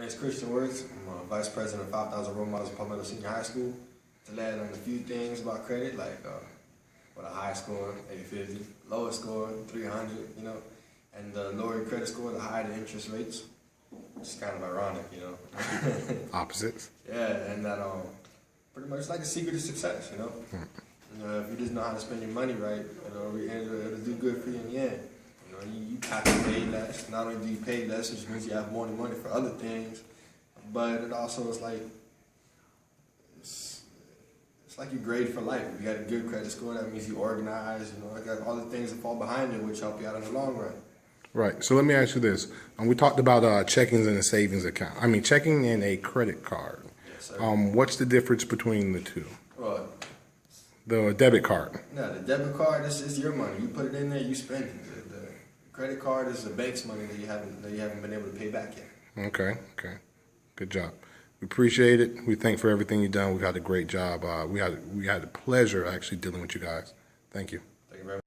name is Christian Words. I'm Vice President of 5,000 Role Models at Palmetto Senior High School. To land on a few things about credit, like with a high score, 850, lowest score, 300, you know, and the lower your credit score, the higher the interest rates. It's kind of ironic, you know. Opposites. Yeah, and that pretty much like the secret to success, you know. You know, if you just know how to spend your money right, you know, it'll do good for you in the end. You know, you have to pay less. Not only do you pay less, which means you have more money for other things, but it also is like it's like you're graded for life. If you got a good credit score, that means you organize. You know, I got all the things that fall behind it, which help you out in the long run. Right. So let me ask you this: we talked about checkings and a savings account. I mean, checking and a credit card. Yes, sir. What's the difference between the two? Well, the debit card. No, the debit card is your money. You put it in there, you spend it. The credit card is the bank's money that you haven't been able to pay back yet. Okay. Okay. Good job. We appreciate it. We thank for everything you've done. We've had a great job. We had the pleasure actually dealing with you guys. Thank you.